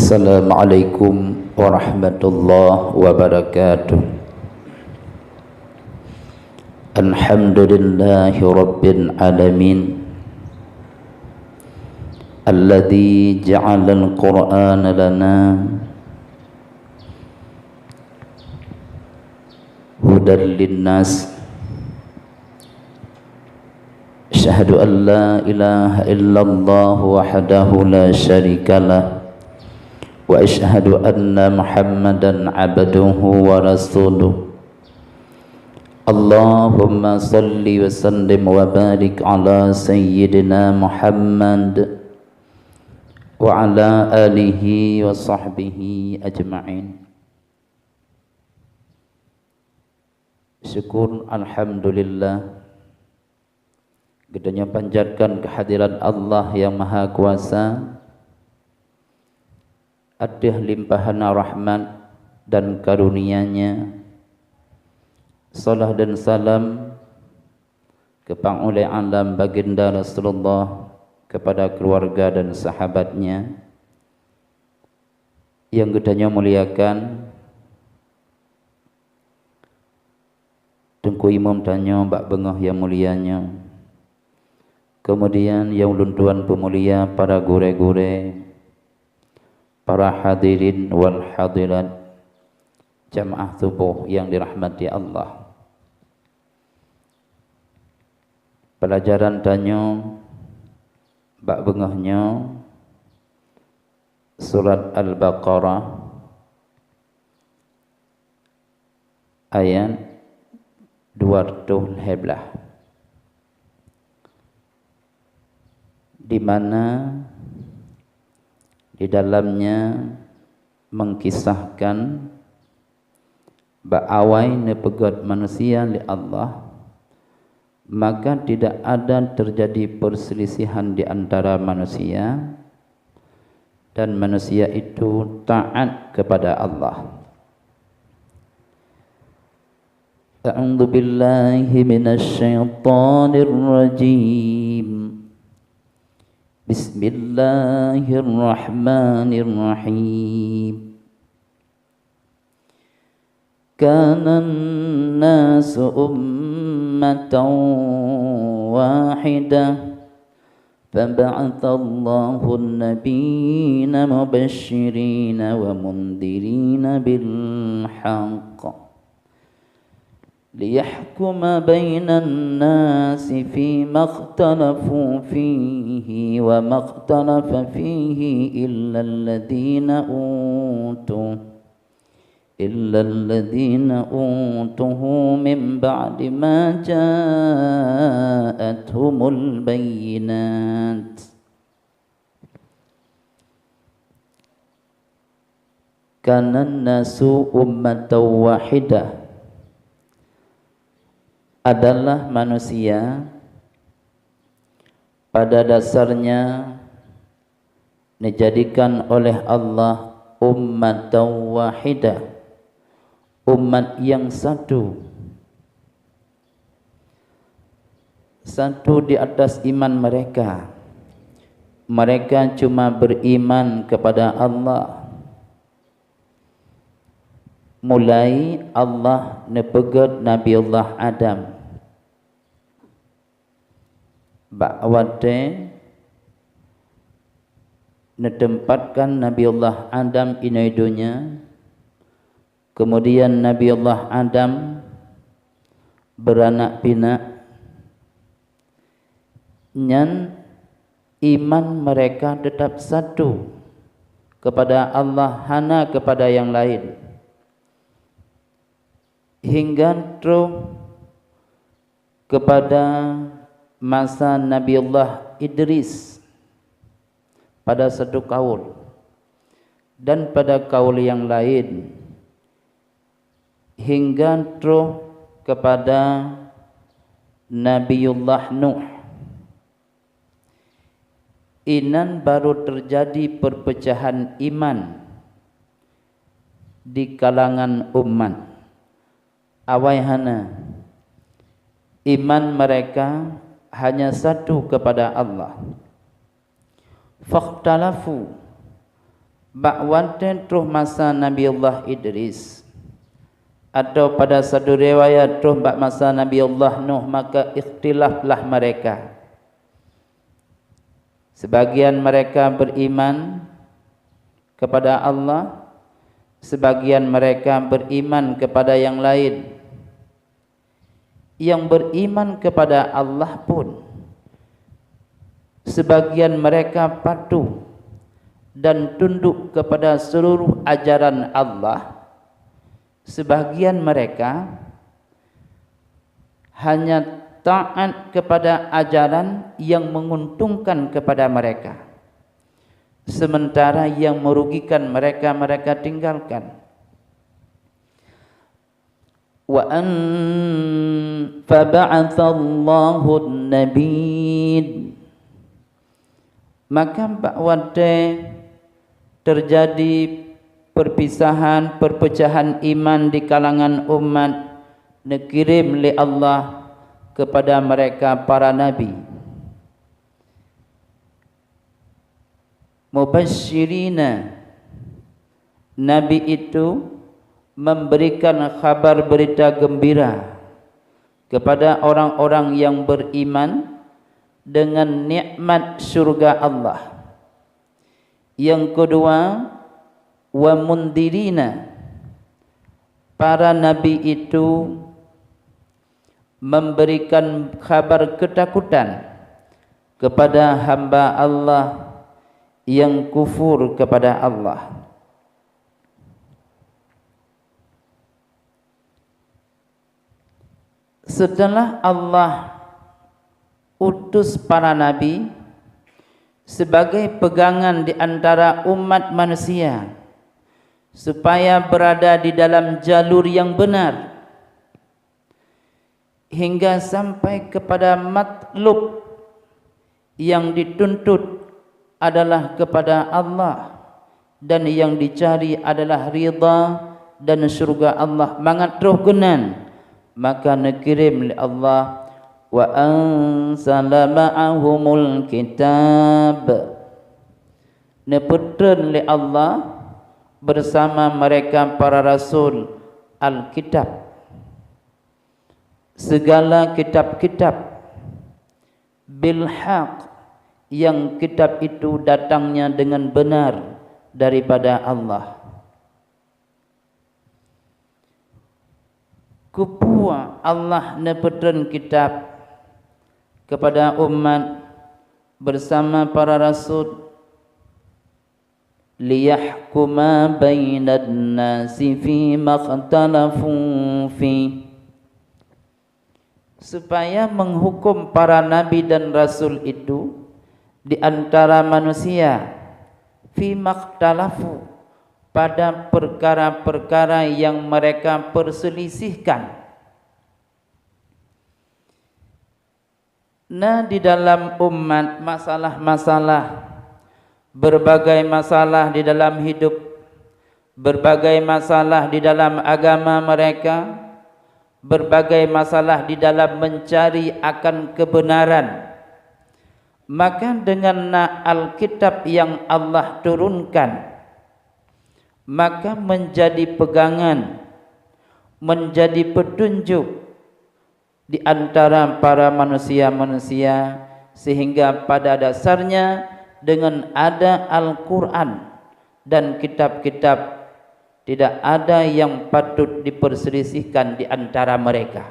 Assalamualaikum warahmatullahi wabarakatuh. Alhamdulillahi rabbil alamin, alladzi ja'ala al-Qur'ana lana hudan linnas. Asyhadu an la ilaha illallah wahdahu la syarikalah wa asyhadu anna Muhammadan abduhu wa rasuluh. Allahumma salli wa sallim wa barik ala sayyidina Muhammad wa ala alihi wa sahbihi ajma'in. Syukur alhamdulillah, kita panjatkan kehadiran Allah yang Maha Kuasa, adah limpahan rahmat dan karunia-Nya. Salam dan salam kepada oleh alam baginda Rasulullah, kepada keluarga dan sahabatnya yang kita muliakan. Tengku Imam tanya bak bengah yang mulianya. Kemudian yang ulun tuan pemulia, para gure-gure, para hadirin wal hadirat, jamaah subuh yang dirahmati Allah. Pelajaran tanya bak bengahnya surat Al-Baqarah ayat 211, di mana di dalamnya mengkisahkan ba'awai nepegat manusia li Allah, maka tidak ada terjadi perselisihan di antara manusia dan manusia itu taat kepada Allah. A'udzu billahi minasy syaithanir rajim. Bismillahirrahmanirrahim. Kana an-nasu ummatan wahidah fab'atha Allahu an-nabiyyina mubashshirina wa mundhirina bil haqq ليحكم بين الناس فيما اختلفوا فيه وما اختلف فيه إلا الذين أوتوه من بعد ما جاءتهم البينات. كان الناس أمة واحدة, adalah manusia pada dasarnya dijadikan oleh Allah ummatan wahidah, umat yang satu di atas iman mereka. Mereka cuma beriman kepada Allah. Mulai Allah nepegat Nabiullah Adam, ba'wate netempatkan Nabiullah Adam inai dunia. Kemudian Nabiullah Adam beranak pinak, nyan iman mereka tetap satu kepada Allah, hana kepada yang lain, hingga terus kepada masa Nabiullah Idris pada satu kaul, dan pada kaul yang lain, hingga terus kepada Nabiullah Nuh. Inan baru terjadi perpecahan iman di kalangan umat. Awaihana iman mereka hanya satu kepada Allah. Fakhtalafu, Bakwanten terus masa Nabi Allah Idris, atau pada satu riwayat terus bak masa Nabi Allah Nuh, maka ikhtilaflah mereka. Sebagian mereka beriman kepada Allah, sebagian mereka beriman kepada yang lain. Yang beriman kepada Allah pun sebagian mereka patuh dan tunduk kepada seluruh ajaran Allah. Sebagian mereka hanya taat kepada ajaran yang menguntungkan kepada mereka, sementara yang merugikan mereka, mereka tinggalkan. Faba'athallahu an-nabiyyin, maka bakwate terjadi perpecahan iman di kalangan umat, dikirim oleh Allah kepada mereka para nabi. Mubasyirina, nabi itu memberikan kabar berita gembira kepada orang-orang yang beriman dengan nikmat surga Allah. Yang kedua, wa mundirina, para nabi itu memberikan kabar ketakutan kepada hamba Allah yang kufur kepada Allah. Setelah Allah utus para nabi sebagai pegangan di antara umat manusia supaya berada di dalam jalur yang benar hingga sampai kepada matlub yang dituntut adalah kepada Allah dan yang dicari adalah ridha dan surga Allah, mangat roh genan. Maka nakirim li Allah wa ansala ma'ahumul kitab, neputren li Allah bersama mereka para rasul Alkitab, segala kitab-kitab, bilhaq, yang kitab itu datangnya dengan benar daripada Allah. Kupua Allah neputren kitab kepada umat bersama para rasul, liyahkuma bainan nasi fi makhtalafu fi, supaya menghukum para nabi dan rasul itu di antara manusia, fi makhtalafu, pada perkara-perkara yang mereka perselisihkan. Nah, di dalam umat masalah-masalah, berbagai masalah di dalam hidup, berbagai masalah di dalam agama mereka, berbagai masalah di dalam mencari akan kebenaran. Maka dengan Alkitab yang Allah turunkan, maka menjadi pegangan, menjadi petunjuk di antara para manusia-manusia, sehingga pada dasarnya dengan ada Al-Quran dan kitab-kitab tidak ada yang patut diperselisihkan di antara mereka.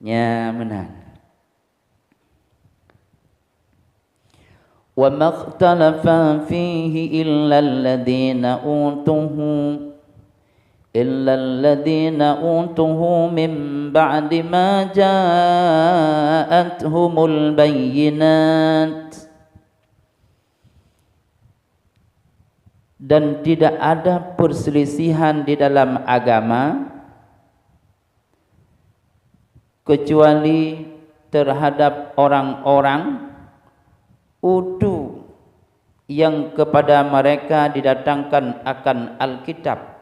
Ya benar. وَمَا اخْتَلَفَ فِيهِ إِلَّا الَّذِينَ أُوتُوهُ مِنْ بَعْدِ مَا جَاءَتْهُمُ الْبَيِّنَاتِ. Dan tidak ada perselisihan di dalam agama kecuali terhadap orang-orang utuh yang kepada mereka didatangkan akan Alkitab.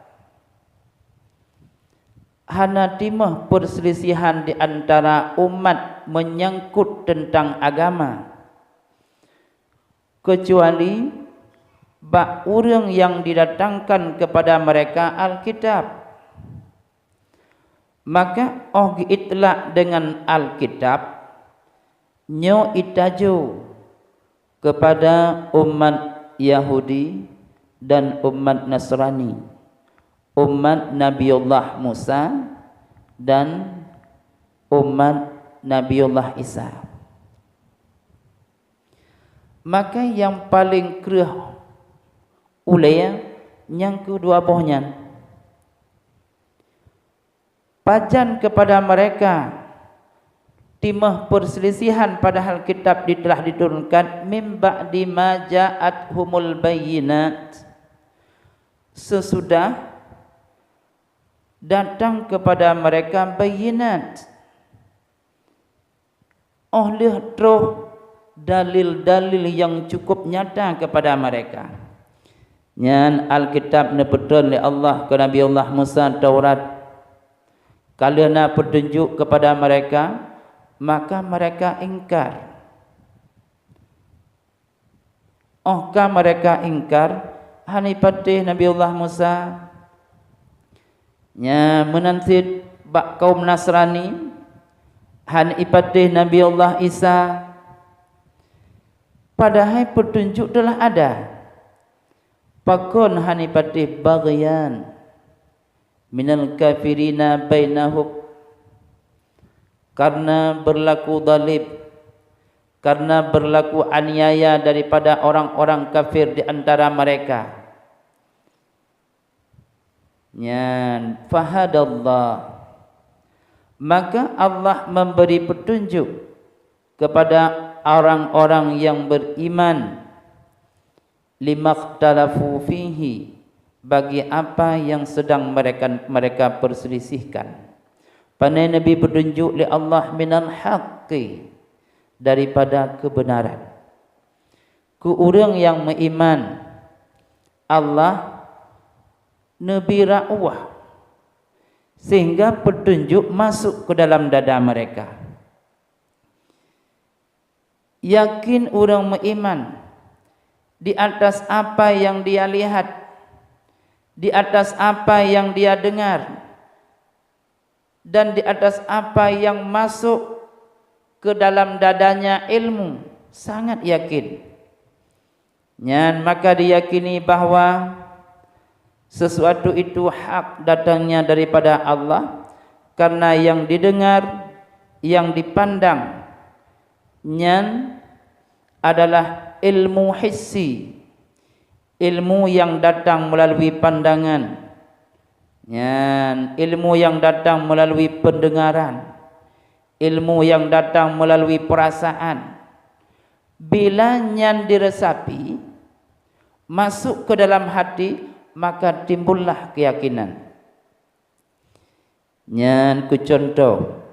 Hana timah perselisihan di antara umat menyangkut tentang agama, kecuali bak urang yang didatangkan kepada mereka Alkitab. Maka itlak dengan Alkitab nyo itaju kepada umat Yahudi dan umat Nasrani, umat Nabiullah Musa dan umat Nabiullah Isa. Maka yang paling kerah ulaya yang kedua bohnya pajan kepada mereka timah perselisihan padahal kitab telah diturunkan mim ba'di ma ja'athumul bayyinat, sesudah datang kepada mereka bayyinat oleh terus dalil-dalil yang cukup nyata kepada mereka. Nyan Alkitab nepetun oleh Allah ke Nabi Allah Musa Taurat. Kalena petunjuk kepada mereka, maka mereka ingkar. Mereka ingkar hanipatih Nabi Allah Musa nya menantit bak kaum Nasrani, hanipatih Nabi Allah Isa. Padahal petunjuk telah ada. Pakon hanipatih baghyan minal kafirina bainahum, karena berlaku zalim, karena berlaku aniaya daripada orang-orang kafir di antara mereka. Nyan fahadallah, maka Allah memberi petunjuk kepada orang-orang yang beriman limakhtalafu fihi, bagi apa yang sedang mereka perselisihkan. Panai Nabi petunjuk li Allah minal haqqi, daripada kebenaran. Ku orang yang beriman Allah Nabi ra'wah, sehingga petunjuk masuk ke dalam dada mereka. Yakin orang beriman di atas apa yang dia lihat, di atas apa yang dia dengar, dan di atas apa yang masuk ke dalam dadanya ilmu, sangat yakin. Dan maka diyakini bahwa sesuatu itu hak datangnya daripada Allah, karena yang didengar, yang dipandang nyan adalah ilmu hissi, ilmu yang datang melalui pandangan, ilmu yang datang melalui pendengaran, ilmu yang datang melalui perasaan. Bila nyan diresapi, masuk ke dalam hati, maka timbullah keyakinan. Nyan ku contoh,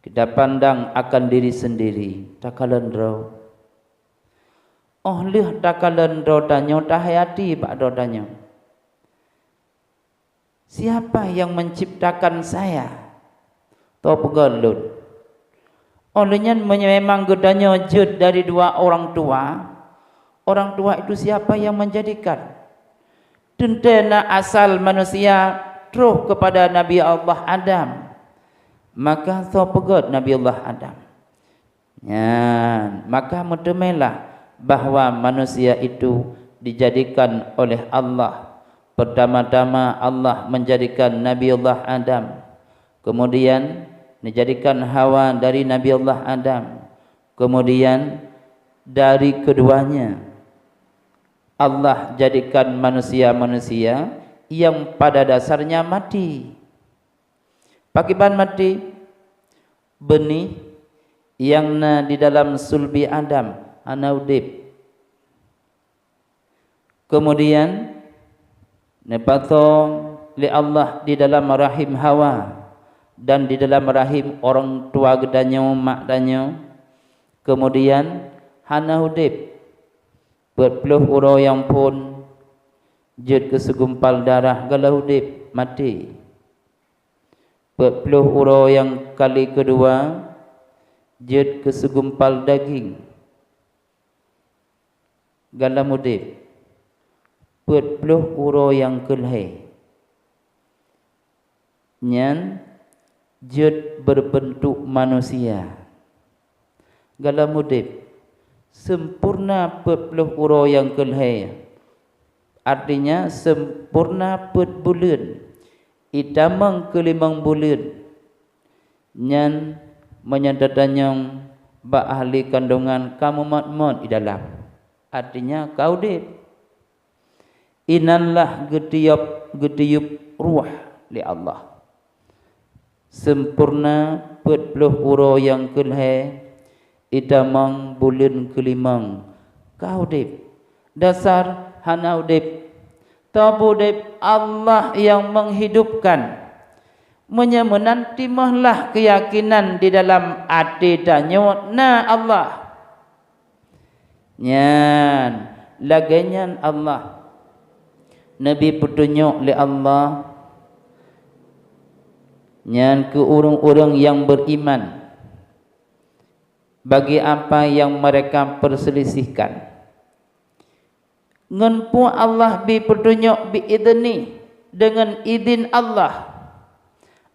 kita pandang akan diri sendiri, takalendro. Lih takalendro danyo tahayati pak dodanyo. Siapa yang menciptakan saya? Tahu pegalut. Olehnya memang gedanya jud dari dua orang tua. Orang tua itu siapa yang menjadikan? Tentena asal manusia terus kepada Nabi Allah Adam. Maka tahu pegat Nabi Allah Adam. Maka mutemelah bahwa manusia itu dijadikan oleh Allah. Pertama-tama Allah menjadikan Nabi Allah Adam, kemudian dijadikan Hawa dari Nabi Allah Adam, kemudian dari keduanya Allah jadikan manusia-manusia yang pada dasarnya mati. Pakiban mati benih yang di dalam sulbi Adam anaudip, kemudian nepato li Allah di dalam rahim Hawa dan di dalam rahim orang tua gedanyo mak danyo, kemudian hanaudip berpeluh uro yang pun jud kesegumpal darah galaudip mati, berpeluh uro yang kali kedua jud kesegumpal daging galamudip 40 uro yang kelhe nyan jud berbentuk manusia dalam mudib sempurna 40 uro yang kelhe, artinya sempurna 4 bulan idamang ke-5 bulan nyan menyadadanyang ba ahli kandungan kamu matmon di dalam, artinya kau dip inanlah gediyup ruh li Allah sempurna 40 uro yang kelhe idamang bulan ke-5 kau dip dasar hanau dip tabu dip Allah yang menghidupkan menantimahlah keyakinan di dalam hati dan nyona Allah nyan laganyan Allah Nabi petunjuk li Allah nyan ke orang-orang yang beriman bagi apa yang mereka perselisihkan ngenpu Allah bi petunjuk bi idni dengan izin Allah,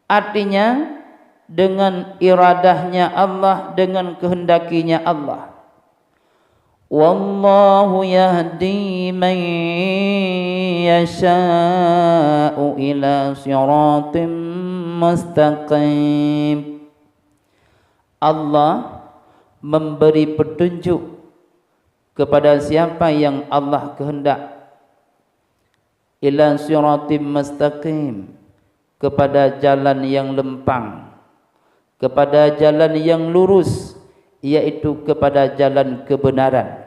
artinya dengan iradahnya Allah, dengan kehendakinya Allah. Wallahu yahdi man yasha'u ila siratim mustaqim. Allah memberi petunjuk kepada siapa yang Allah kehendak, ila siratim mustaqim, kepada jalan yang lempang, kepada jalan yang lurus, yaitu kepada jalan kebenaran.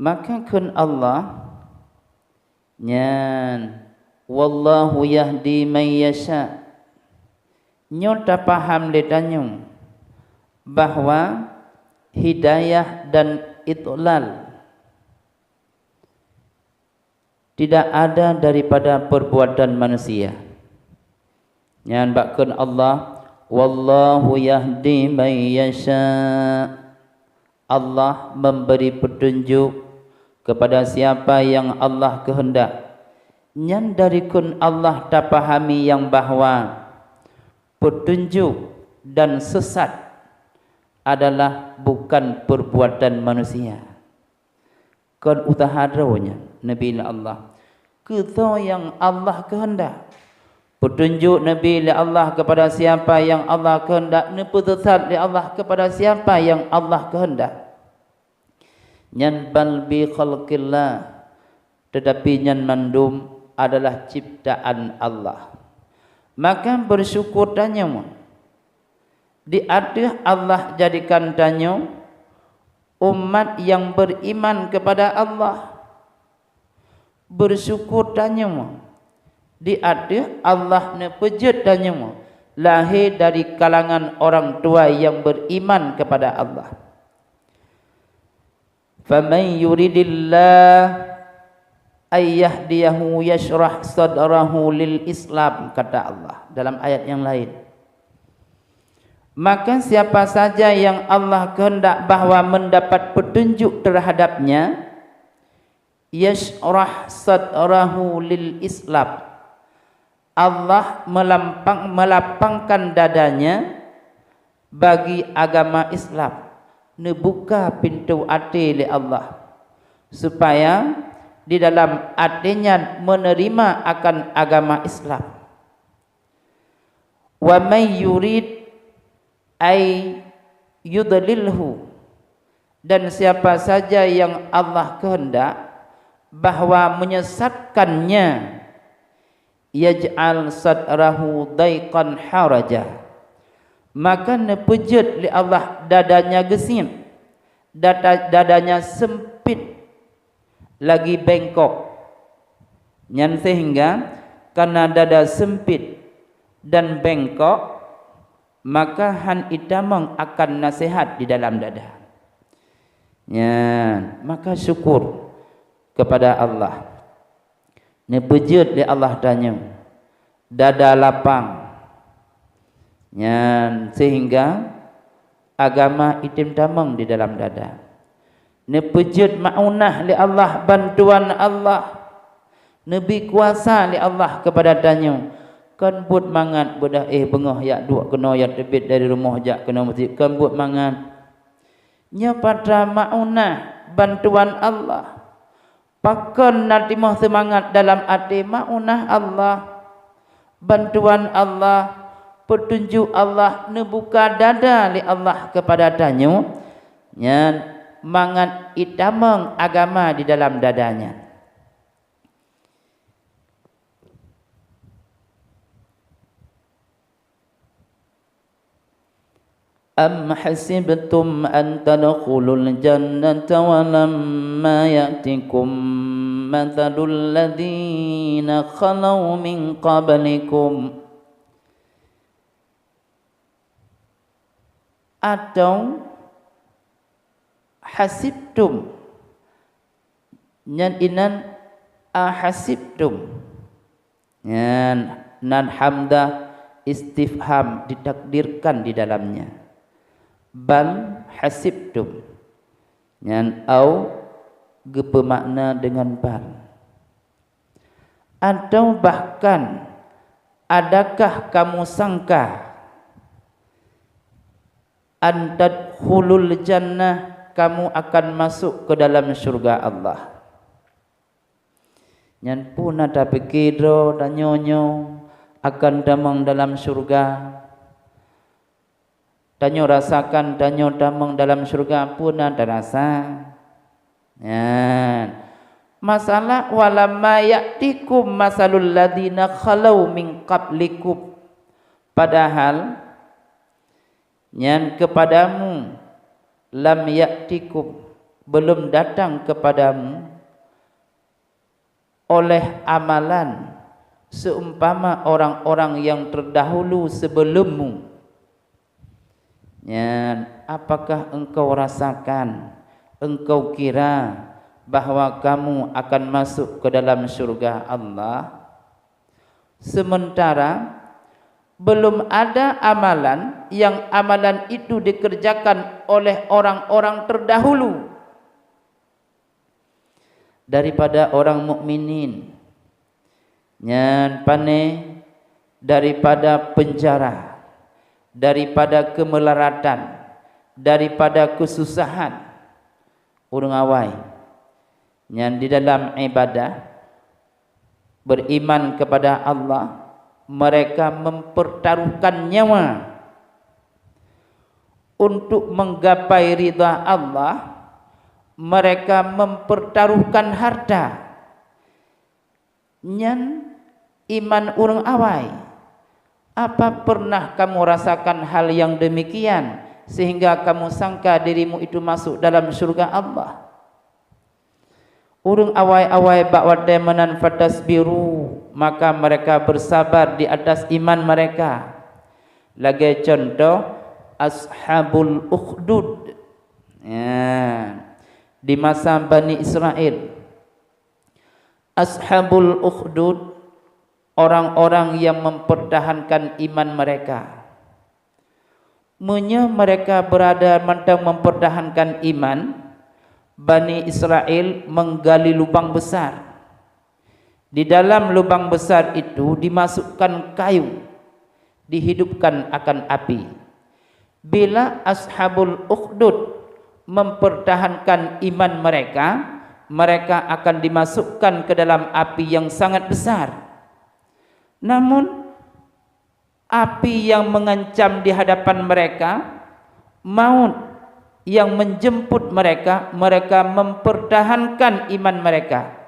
Maka kun Allah nyan wallahu yahdi man yasha, nyota paham letanyung bahwa hidayah dan itlal tidak ada daripada perbuatan manusia. Nyan bakun Allah wallahu yahdi man yasha, Allah memberi petunjuk kepada siapa yang Allah kehendak. Nyan dari kun Allah tak pahami yang bahwa petunjuk dan sesat adalah bukan perbuatan manusia. Kon utahadronya Nabi Allah kita yang Allah kehendak. Petunjuk Nabi Allah kepada siapa yang Allah kehendak, nepesat Allah kepada siapa yang Allah kehendak. Nyan bal bi khalqillah, tetapi nyan mandum adalah ciptaan Allah. Maka bersyukur tanya di atas Allah jadikan tanya umat yang beriman kepada Allah. Bersyukur tanya di atas Allah ne pejut tanya lahir dari kalangan orang tua yang beriman kepada Allah. Faman yuridillah ayyahdiyahu yashrah sadrahu lil Islam, kata Allah dalam ayat yang lain. Maka siapa saja yang Allah kehendak bahwa mendapat petunjuk terhadapnya, yashrah sadrahu lil Islam, Allah melapangkan dadanya bagi agama Islam. Nebuka pintu hati li Allah supaya di dalam hatinya menerima akan agama Islam. Wa may yurid ay yudlilhu, dan siapa saja yang Allah kehendak bahwa menyesatkannya, yaj'al sadrahu daiqan haraja, maka nepejut li Allah dadanya gesim, dadanya sempit lagi bengkok. Nyan sehingga karena dada sempit dan bengkok, maka han itamang akan nasihat di dalam dada. Nyan, maka syukur kepada Allah. Ni pejut li Allah tanya. Dada lapang. Nyan sehingga agama itim damang di dalam dada. Ni pejut maunah li Allah, bantuan Allah. Nabi kuasa li Allah kepada tanya. Kan buat mangat bedah bengah yak duk kena yak terbit dari rumah jak kena masjid. Kan buat mangat. Nya pada maunah bantuan Allah. Pakon nanti mau semangat dalam hati maunah Allah, bantuan Allah, petunjuk Allah, nebuka dada li Allah kepada tanyo, nyan mangat itamang agama di dalam dadanya. Am hasibtum an tadkhulul jannata wa lamma ya'tikum mathalul ladzina khalau min qablikum. Atau hasibtum nyan inan ahasibtum nyan nan hamdah istifham ditakdirkan di dalamnya. Bal hasibtum nyan au gepemakna dengan bal. Atau bahkan adakah kamu sangka antadkhulul jannah, kamu akan masuk ke dalam syurga Allah. Nyan pun ada pikiro dan nyonyo akan damang dalam syurga. Danyo rasakan danyo damang dalam syurga pun ada rasa. Ya. Masalah walamma ya'tikum masalul ladzina khalau min qablikum. Padahal nyan kepadamu lam ya'tikum, belum datang kepadamu oleh amalan seumpama orang-orang yang terdahulu sebelummu. Ya, apakah engkau rasakan, engkau kira bahwa kamu akan masuk ke dalam syurga Allah sementara belum ada amalan yang amalan itu dikerjakan oleh orang-orang terdahulu daripada orang mukminin. Nyan pane daripada penjara, daripada kemelaratan, daripada kesusahan urang awai yang di dalam ibadah beriman kepada Allah, mereka mempertaruhkan nyawa untuk menggapai ridha Allah, mereka mempertaruhkan harta. Nyan iman urang awai. Apa pernah kamu rasakan hal yang demikian sehingga kamu sangka dirimu itu masuk dalam syurga Allah? Urang awai-awai ba'wadai menan fatasbiru, maka mereka bersabar di atas iman mereka. Lagi contoh ashabul ukhdud. Ya. Di masa Bani Israel. Ashabul ukhdud, orang-orang yang mempertahankan iman mereka. Mereka berada mentang mempertahankan iman, Bani Israel menggali lubang besar. Di dalam lubang besar itu dimasukkan kayu, dihidupkan akan api. Bila ashabul ukhdud mempertahankan iman mereka, mereka akan dimasukkan ke dalam api yang sangat besar. Namun api yang mengancam di hadapan mereka, maut yang menjemput mereka, mereka mempertahankan iman mereka.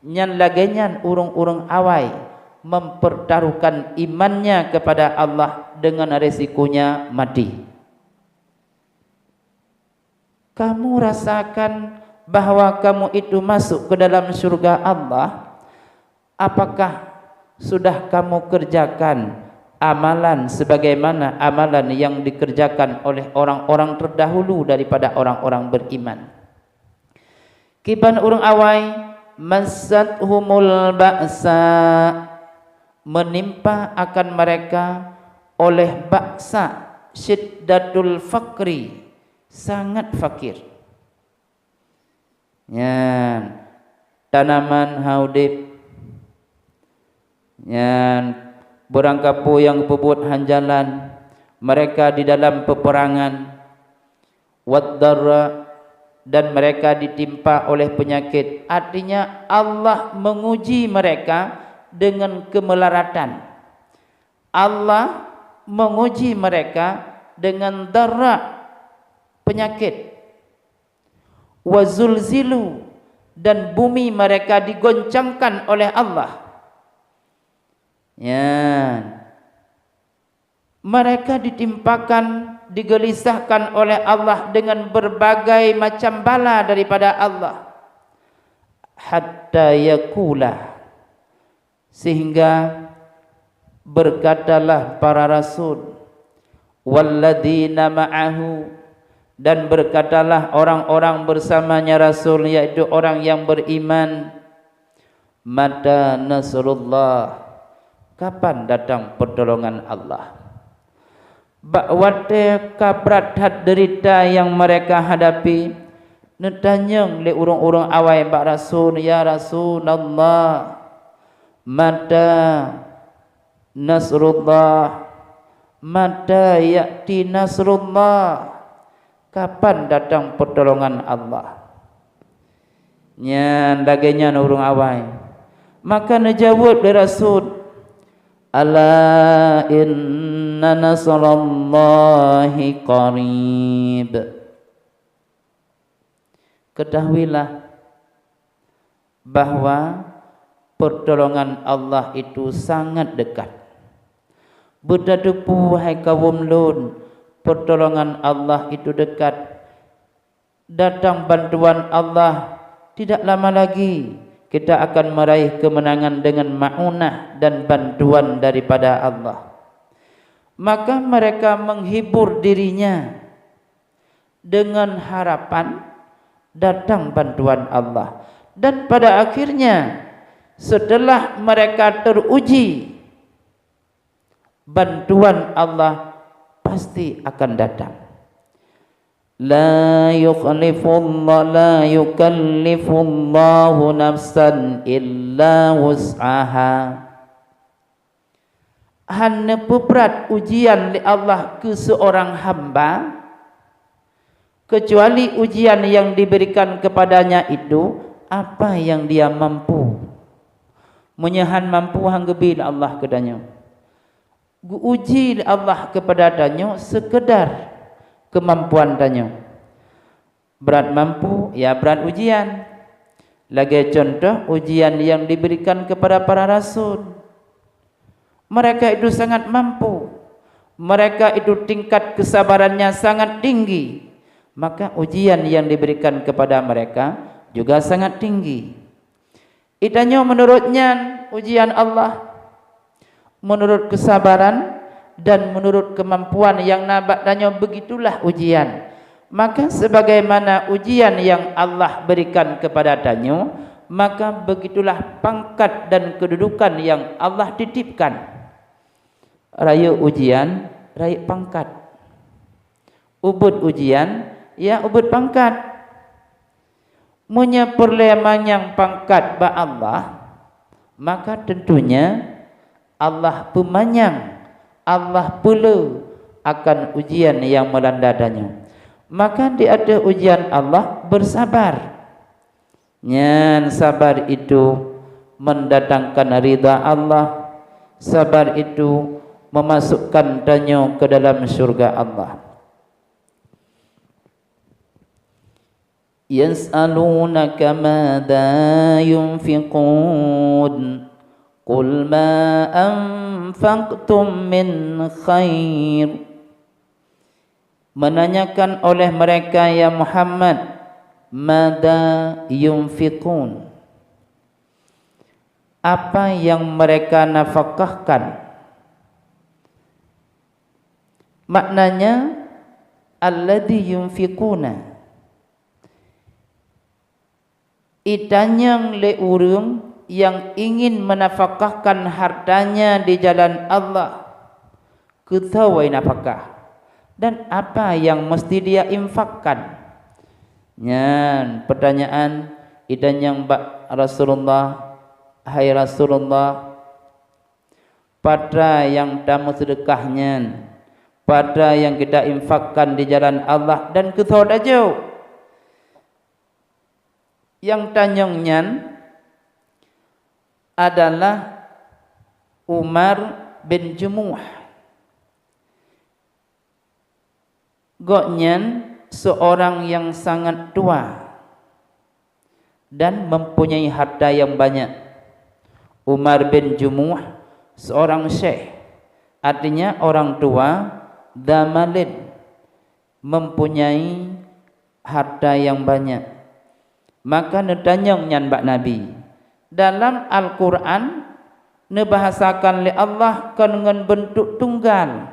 Nyan lagenyan urung-urung awai mempertaruhkan imannya kepada Allah dengan resikonya mati. Kamu rasakan bahwa kamu itu masuk ke dalam surga Allah? Apakah sudah kamu kerjakan amalan sebagaimana amalan yang dikerjakan oleh orang-orang terdahulu daripada orang-orang beriman? Kiban urang awai massathumul ba'sa, menimpa akan mereka oleh ba'sa, syiddatul fakri, sangat fakir. Yan tanaman haudip, yan borang kapu yang bebut hanjalan, mereka di dalam peperangan, wad-darra, dan mereka ditimpa oleh penyakit. Artinya Allah menguji mereka dengan kemelaratan. Allah menguji mereka dengan darra, penyakit. Wazulzilu, dan bumi mereka digoncangkan oleh Allah. Ya, mereka ditimpakan, digelisahkan oleh Allah dengan berbagai macam bala daripada Allah. Hatta yakula, sehingga berkatalah para rasul, walladzina ma'ahu, dan berkatalah orang-orang bersamanya Rasul, yaitu orang yang beriman, mata nasrullah, kapan datang pertolongan Allah. Bakwate kabrat had derita yang mereka hadapi, netanyeng le urung-urung awai bak Rasul, ya Rasulullah, mata nasrullah, mata ya'ti nasrullah, kapan datang pertolongan Allah. Nyan laganya urung awai. Maka najawab dari Rasul, ala inna nasrallahi qarib. Ketahuilah bahwa pertolongan Allah itu sangat dekat. Berdadupu hai kaum Lut, pertolongan Allah itu dekat. Datang bantuan Allah, tidak lama lagi kita akan meraih kemenangan dengan ma'unah dan bantuan daripada Allah. Maka mereka menghibur dirinya dengan harapan datang bantuan Allah. Dan pada akhirnya setelah mereka teruji, bantuan Allah pasti akan datang. La yukallifullahu nafsan illa wus'aha. Hanya berat ujian li Allah ke seorang hamba, kecuali ujian yang diberikan kepadanya itu apa yang dia mampu. Menyahan mampu hanggebi Allah kedanya. Uji Allah kepada danyo sekedar kemampuan danyo. Berat mampu, ya berat ujian. Lagi contoh ujian yang diberikan kepada para rasul. Mereka itu sangat mampu. Mereka itu tingkat kesabarannya sangat tinggi. Maka ujian yang diberikan kepada mereka juga sangat tinggi. Itanyo menurutnya ujian Allah, menurut kesabaran dan menurut kemampuan yang nabat danyo, begitulah ujian. Maka sebagaimana ujian yang Allah berikan kepada danyo, maka begitulah pangkat dan kedudukan yang Allah titipkan. Raya ujian, raya pangkat. Ubud ujian, ya ubud pangkat. Munya perlemang yang pangkat ba Allah, maka tentunya Allah pemanyang, Allah pula akan ujian yang melanda danyo. Maka di ada ujian Allah bersabar. Nyan sabar itu mendatangkan ridha Allah. Sabar itu memasukkan danyo ke dalam syurga Allah. Yas'alunaka madza yunfiqun qul ma anfaqtum min khair. Menanyakan oleh mereka, ya Muhammad, madza yunfiqun, apa yang mereka nafkahkan. Maknanya alladzi yunfiquna, itanyang le urang yang ingin menafkahkan hartanya di jalan Allah, ketawai nafkah dan apa yang mesti dia infakkan. Nyan pertanyaan itanyang Rasulullah, hai Rasulullah, pada yang tamu sedekahnya, pada yang kita infakkan di jalan Allah dan ketawai dajau. Yang tanyongnya adalah Umar bin Jumuh. Goknyan seorang yang sangat tua dan mempunyai harta yang banyak. Umar bin Jumuh seorang syekh, artinya orang tua, damalin, mempunyai harta yang banyak. Maka netanyong nyan bak Nabi, dalam Al-Quran nebahasakan oleh Allah dengan bentuk tunggal,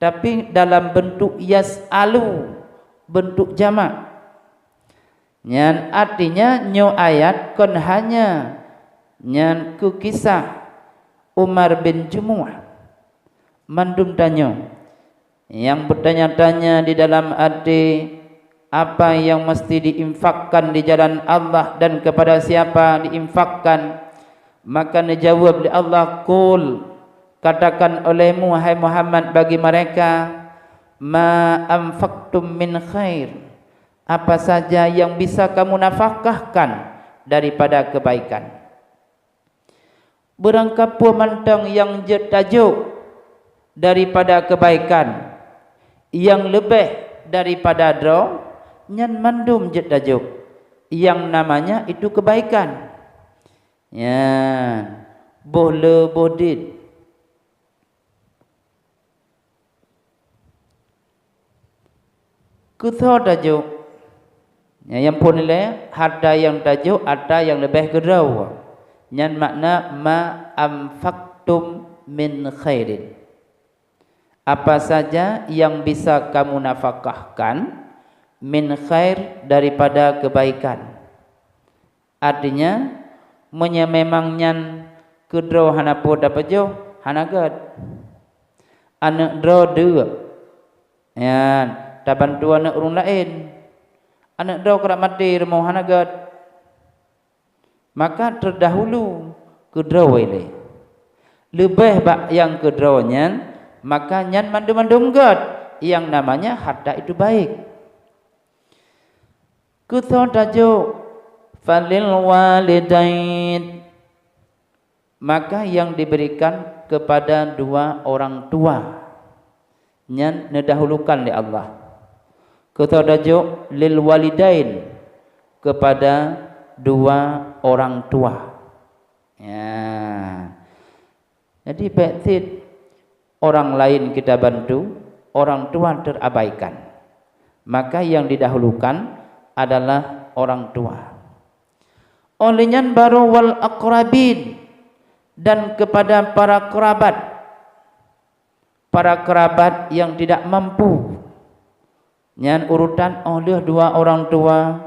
tapi dalam bentuk yas'alu, bentuk jamak. Nyan artinya nyo ayat kon hanya nyan ke kisah Umar bin Jumuh. Mandum tanyo yang bertanya-tanya di dalam arti apa yang mesti diinfakkan di jalan Allah dan kepada siapa diinfakkan. Maka dijawab oleh Allah, qul, katakan olehmu hai Muhammad bagi mereka, ma anfaqtum min khair, apa saja yang bisa kamu nafkahkan daripada kebaikan. Berangkapu mantang yang tajuk daripada kebaikan yang lebih daripada draw, nyan mandum jet tajuk yang namanya itu kebaikan. Ya, boleh bodit. Kutho tajuk. Ya, yang pun le harta yang tajuk ada yang lebih gerau. Nyan makna ma anfaqtum min khairin. Apa saja yang bisa kamu nafkahkan min khair daripada kebaikan. Artinya memang nyan kedro hanapo dapat jauh hanagat anak dro dua ya taban tua anak urung lain anak dro kerak mati remau hanagat, maka terdahulu kedro wele lebih bak yang kedro nyan, maka nyan mandum-mandum god yang namanya harta itu baik. Kuthon tajuk falil walidain, maka yang diberikan kepada dua orang tua nyan nedahulukan oleh Allah. Kuthon tajuk lil walidain, kepada dua orang tua. Ya. Jadi betul orang lain kita bantu, orang tua terabaikan. Maka yang didahulukan adalah orang tua. Olehnya baru wal aqrabin, dan kepada para kerabat yang tidak mampu. Nyan urutan oleh dua orang tua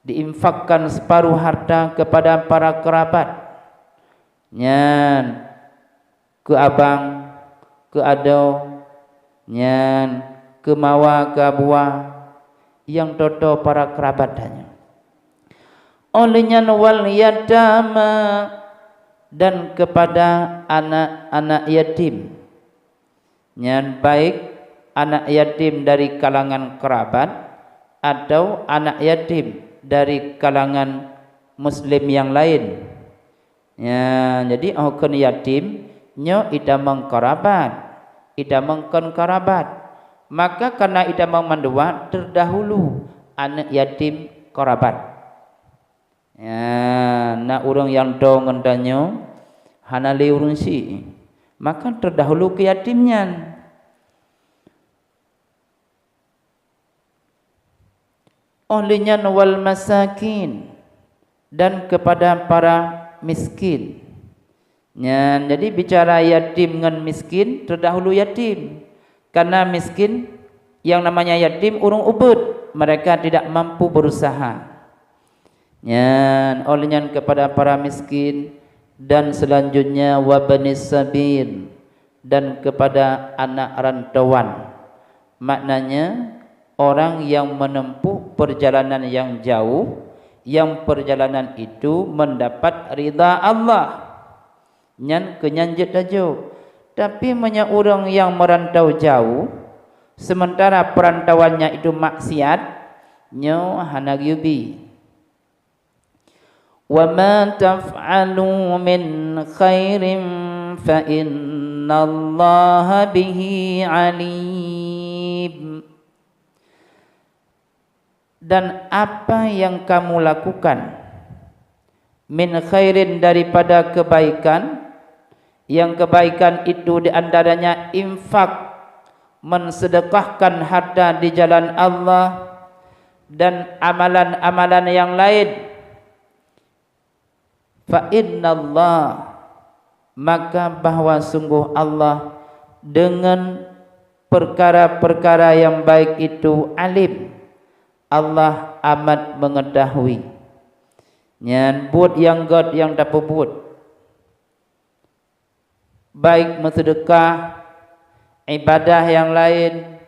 diinfakkan separuh harta kepada para kerabat. Nyan ke abang, ke adau, nyan ke mawa, ke abuah, yang toto para kerabatnya. Olehnya wal yatama, dan kepada anak-anak yatim. Yang baik anak yatim dari kalangan kerabat atau anak yatim dari kalangan muslim yang lain. Ya, jadi okon yatim nyo ida mengkerabat, ida mengkon kerabat. Maka karena ida mendua terdahulu anak yatim kerabat. Ya, nak urang yang do ngendanyo hanali urang si, maka terdahulu ke yatimnya. Olehnya wal masakin, dan kepada para miskin. Ya, jadi bicara yatim dengan miskin terdahulu yatim. Karena miskin yang namanya yatim urung ubud, mereka tidak mampu berusaha. Yan olehnya kepada para miskin, dan selanjutnya wabanis sabil, dan kepada anak rantauan. Maknanya orang yang menempuh perjalanan yang jauh, yang perjalanan itu mendapat ridha Allah. Nyan kenyanjut tajuk. Tapi banyak orang yang merantau jauh, sementara perantauannya itu maksiat, nyo hana yubi. Wa ma taf'alu min khairin fa innallaha bihi alim. Dan apa yang kamu lakukan min khairin daripada kebaikan, yang kebaikan itu diantaranya infak, mensedekahkan harta di jalan Allah, dan amalan-amalan yang lain, fa innallah, maka bahwa sungguh Allah dengan perkara-perkara yang baik itu alim, Allah amat mengetahui. Nyan buat yang God yang dapat buat, baik bersedekah, ibadah yang lain,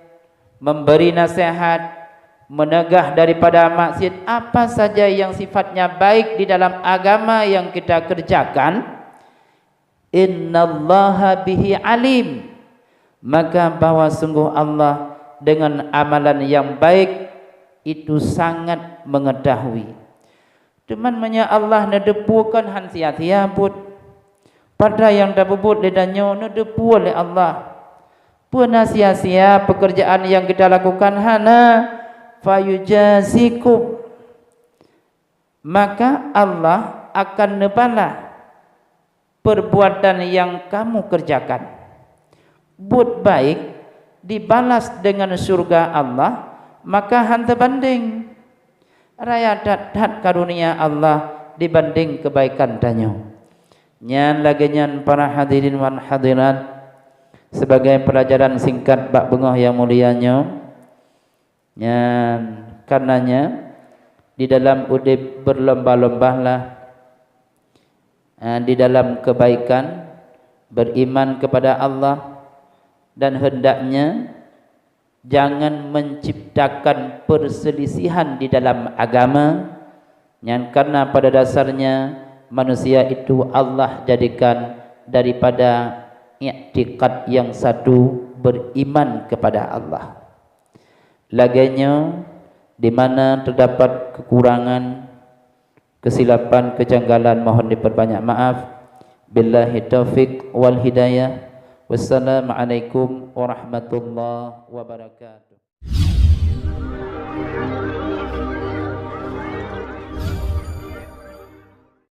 memberi nasihat, menegah daripada maksiat, apa saja yang sifatnya baik di dalam agama yang kita kerjakan, innallaha bihi alim, maka bahwa sungguh Allah dengan amalan yang baik itu sangat mengetahui. Cuman manya Allah nedepukan han sia-sia put, pada yang dah bubut ledanyo nedepu oleh Allah. Puna sia-sia pekerjaan yang kita lakukan, hana fayujazikum, maka Allah akan nebala perbuatan yang kamu kerjakan. Buat baik dibalas dengan surga Allah, maka hanta banding raya dat karunia Allah dibanding kebaikan danyo. Nyan lagi nyan para hadirin wan hadirat, sebagai pelajaran singkat bak bengah yang mulianya, nyan karenanya di dalam udip berlomba-lombalah di dalam kebaikan, beriman kepada Allah, dan hendaknya jangan menciptakan perselisihan di dalam agama, yang karena pada dasarnya manusia itu Allah jadikan daripada i'tiqad yang satu, beriman kepada Allah. Laginya di mana terdapat kekurangan, kesilapan, kejanggalan, mohon diperbanyak maaf. Billahi taufik wal hidayah. Wassalamualaikum warahmatullahi wabarakatuh.